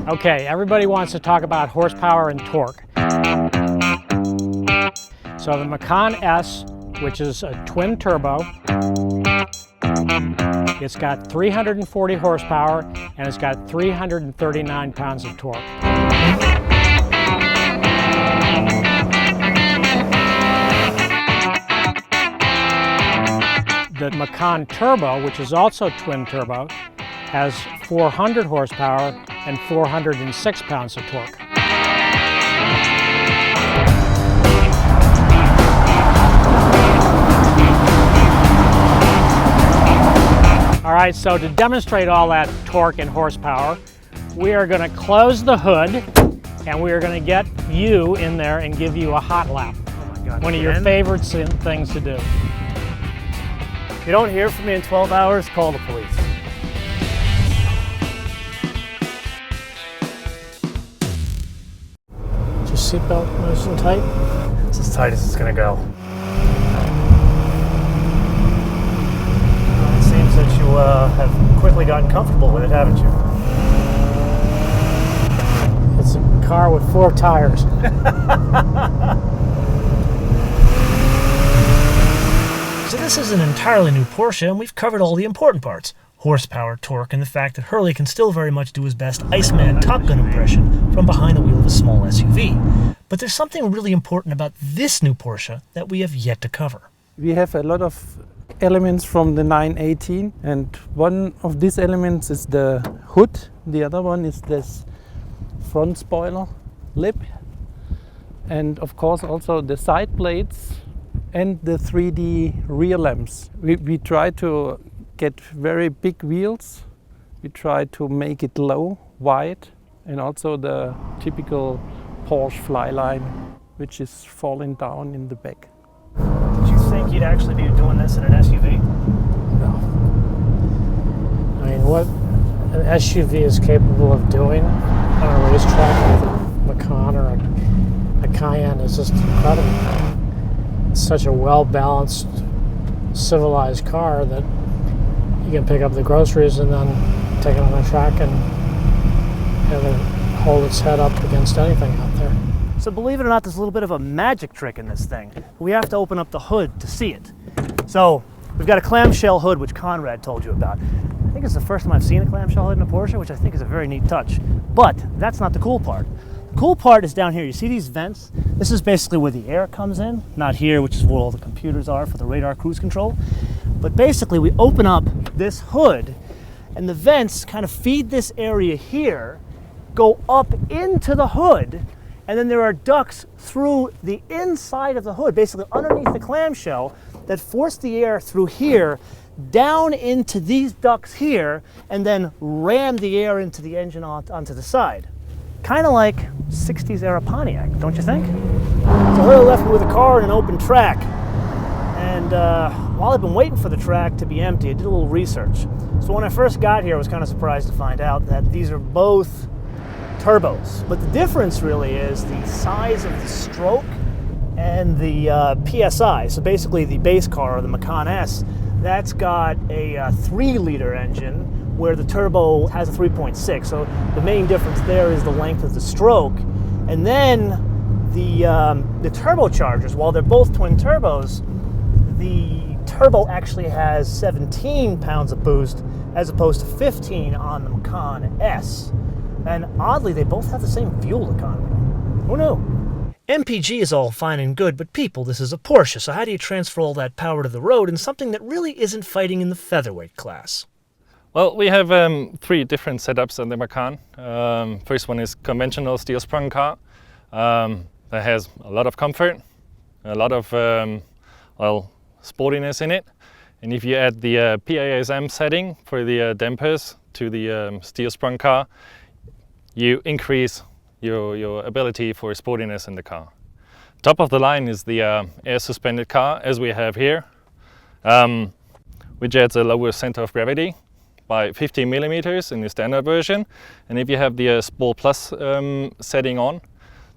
Okay, everybody wants to talk about horsepower and torque. So the Macan S, which is a twin turbo, it's got 340 horsepower and it's got 339 pounds of torque. The Macan Turbo, which is also twin turbo, has 400 horsepower and 406 pounds of torque. All right, so to demonstrate all that torque and horsepower, we are going to close the hood and we are going to get you in there and give you a hot lap. Oh my God. One of your favorite things to do. If you don't hear from me in 12 hours, call the police. Is your seatbelt nice and tight? It's as tight as it's going to go. It seems that you have quickly gotten comfortable with it, haven't you? It's a car with 4 tires. So this is an entirely new Porsche, and we've covered all the important parts. Horsepower, torque, and the fact that Hurley can still very much do his best Iceman Top Gun impression from behind the wheel of a small SUV. But there's something really important about this new Porsche that we have yet to cover. We have a lot of elements from the 918, and one of these elements is the hood. The other one is this front spoiler lip, and of course also the side plates and the 3D rear lamps. We try to get very big wheels. We try to make it low, wide, and also the typical Porsche flyline, which is falling down in the back. Did you think you'd actually be doing this in an SUV? No. I mean, what an SUV is capable of doing on a racetrack with a Macan or a Cayenne is just incredible. It's such a well-balanced, civilized car that you can pick up the groceries and then take it on the track and have it hold its head up against anything out there. So believe it or not, there's a little bit of a magic trick in this thing. We have to open up the hood to see it. So we've got a clamshell hood, which Conrad told you about. I think it's the first time I've seen a clamshell hood in a Porsche, which I think is a very neat touch. But that's not the cool part. The cool part is down here. You see these vents? This is basically where the air comes in, not here, which is where all the computers are for the radar cruise control. But basically we open up this hood and the vents kind of feed this area here, go up into the hood, and then there are ducts through the inside of the hood, basically underneath the clamshell, that force the air through here down into these ducts here and then ram the air into the engine onto the side. Kind of like 60s era Pontiac, don't you think? So Hurley left me with a car and an open track. And while I've been waiting for the track to be empty, I did a little research. So when I first got here, I was kind of surprised to find out that these are both turbos. But the difference really is the size of the stroke and the PSI. So basically the base car, or the Macan S, that's got a 3-liter engine, where the turbo has a 3.6. So the main difference there is the length of the stroke. And then the turbochargers, while they're both twin turbos, the turbo actually has 17 pounds of boost as opposed to 15 on the Macan S. And oddly, they both have the same fuel economy. Who knew? MPG is all fine and good, but people, this is a Porsche, so how do you transfer all that power to the road in something that really isn't fighting in the featherweight class? Well, we have 3 different setups on the Macan. First one is conventional steel-sprung car that has a lot of comfort, a lot of sportiness in it. And if you add the PASM setting for the dampers to the steel-sprung car, you increase your ability for sportiness in the car. Top of the line is the air-suspended car, as we have here, which adds a lower center of gravity by 15 millimeters in the standard version. And if you have the Sport Plus setting on,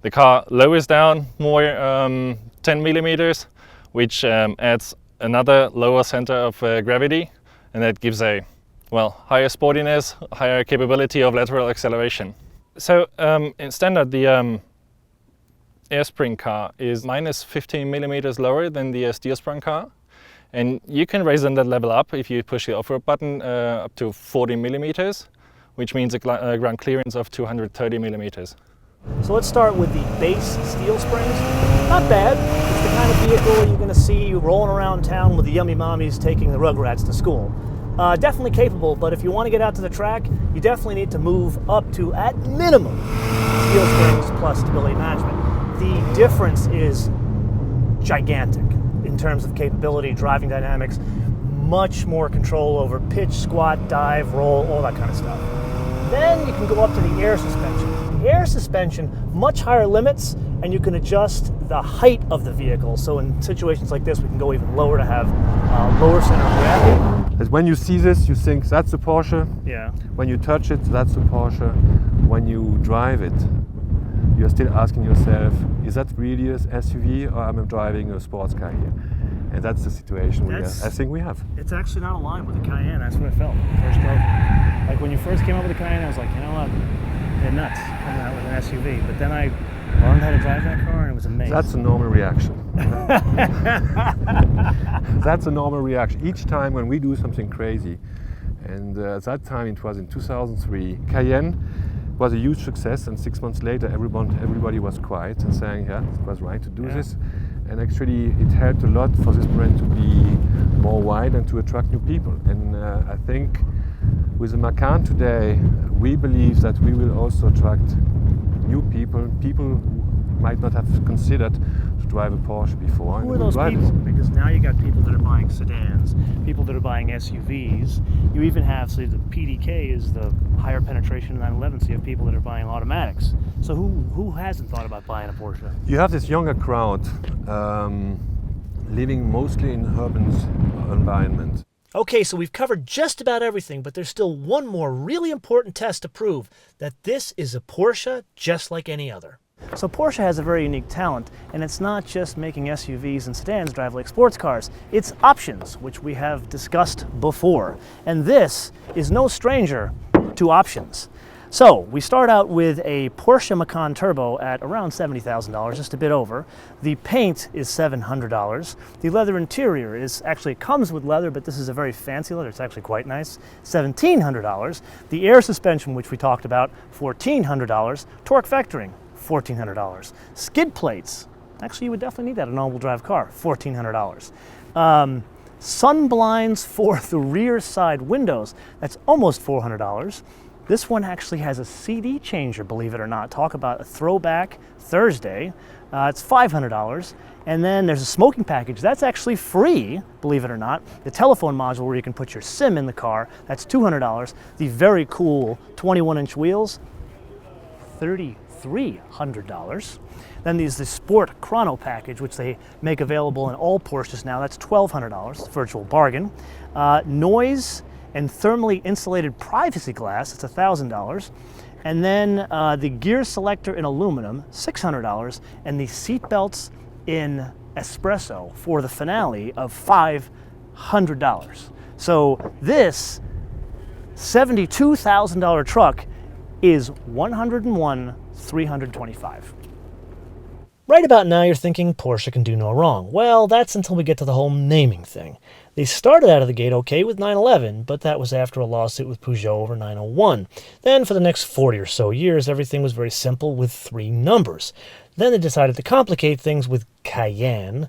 the car lowers down more 10 millimeters, which adds another lower center of gravity, and that gives a well, higher sportiness, higher capability of lateral acceleration. So in standard, the air spring car is minus 15 millimeters lower than the steel sprung car. And you can raise that level up if you push the off-road button up to 40 millimeters, which means a ground clearance of 230 millimeters. So let's start with the base steel springs. Not bad. It's the kind of vehicle you're going to see rolling around town with the yummy mommies taking the Rugrats to school. Definitely capable, but if you want to get out to the track, you definitely need to move up to, at minimum, steel springs plus stability management. The difference is gigantic in terms of capability, driving dynamics, much more control over pitch, squat, dive, roll, all that kind of stuff. Then you can go up to the air suspension. The air suspension, much higher limits, and you can adjust the height of the vehicle. So in situations like this, we can go even lower to have lower center of gravity. As when you see this, you think that's a Porsche. Yeah. When you touch it, that's a Porsche. When you drive it, you're still asking yourself, is that really an SUV or am I driving a sports car here? And that's the situation I think we have. It's actually not aligned with the Cayenne. That's what I felt first drove. Like when you first came up with the Cayenne, I was like, you know what? They're nuts coming out with an SUV. But then I learned how to drive that car and it was amazing. That's a normal reaction. That's a normal reaction. Each time when we do something crazy, and at that time it was in 2003, Cayenne was a huge success, and 6 months later everybody was quiet and saying, yeah, it was right to do this. And actually it helped a lot for this brand to be more wide and to attract new people. And I think with the Macan today, we believe that we will also attract new people, people who might not have considered to drive a Porsche before. Who are those people? Because now you got people that are buying sedans, people that are buying SUVs. You even have, so the PDK is the higher penetration in 911, so you have people that are buying automatics. So who hasn't thought about buying a Porsche? You have this younger crowd living mostly in urban environment. Okay, so we've covered just about everything, but there's still one more really important test to prove that this is a Porsche just like any other. So Porsche has a very unique talent, and it's not just making SUVs and sedans drive like sports cars. It's options, which we have discussed before. And this is no stranger to options. So we start out with a Porsche Macan Turbo at around $70,000, just a bit over. The paint is $700. The leather interior actually comes with leather, but this is a very fancy leather. It's actually quite nice. $1,700. The air suspension, which we talked about, $1,400. Torque vectoring, $1,400. Skid plates, actually you would definitely need that in an all-wheel drive car, $1,400. Sun blinds for the rear side windows, that's almost $400. This one actually has a CD changer, believe it or not. Talk about a throwback Thursday. It's $500. And then there's a smoking package. That's actually free, believe it or not. The telephone module where you can put your SIM in the car, that's $200. The very cool 21-inch wheels, $3,300. Then there's the Sport Chrono package, which they make available in all Porsches now. That's $1,200, virtual bargain. Noise and thermally insulated privacy glass, it's $1,000. And then the gear selector in aluminum, $600. And the seat belts in espresso for the finale of $500. So this $72,000 truck is $101,325. Right about now you're thinking Porsche can do no wrong. Well, that's until we get to the whole naming thing. They started out of the gate okay with 911, but that was after a lawsuit with Peugeot over 901. Then for the next 40 or so years, everything was very simple with 3 numbers. Then they decided to complicate things with Cayenne,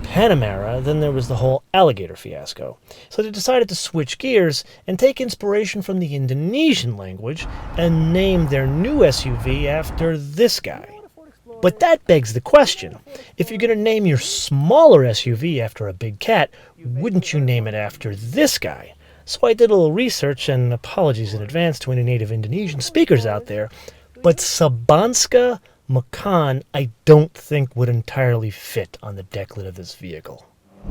Panamera, then there was the whole alligator fiasco. So they decided to switch gears and take inspiration from the Indonesian language and name their new SUV after this guy. But that begs the question, if you're going to name your smaller SUV after a big cat, wouldn't you name it after this guy? So I did a little research, and apologies in advance to any native Indonesian speakers out there, but Sabanska Macan I don't think would entirely fit on the deck lid of this vehicle.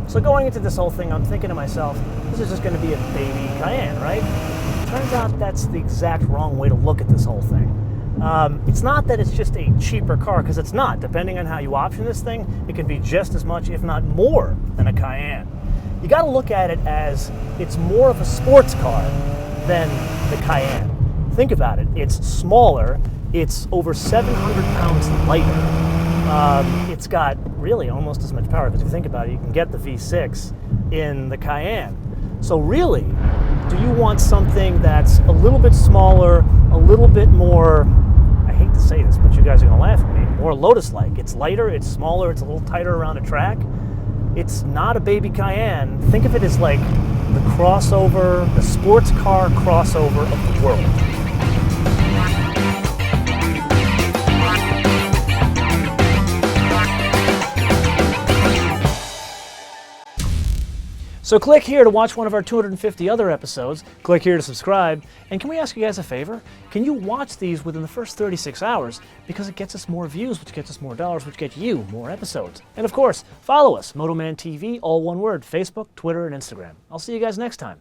So going into this whole thing, I'm thinking to myself, this is just going to be a baby Cayenne, right? Turns out that's the exact wrong way to look at this whole thing. It's not that it's just a cheaper car, because it's not. Depending on how you option this thing, it can be just as much, if not more, than a Cayenne. You got to look at it as it's more of a sports car than the Cayenne. Think about it. It's smaller. It's over 700 pounds lighter. It's got really almost as much power, because if you think about it, you can get the V6 in the Cayenne. So really, do you want something that's a little bit smaller, a little bit more, I hate to say this, but you guys are going to laugh at me, more Lotus-like? It's lighter, it's smaller, it's a little tighter around a track. It's not a baby Cayenne. Think of it as like the crossover, the sports car crossover of the world. So click here to watch one of our 250 other episodes, click here to subscribe, and can we ask you guys a favor? Can you watch these within the first 36 hours? Because it gets us more views, which gets us more dollars, which get you more episodes. And of course, follow us, MotoManTV, all one word, Facebook, Twitter, and Instagram. I'll see you guys next time.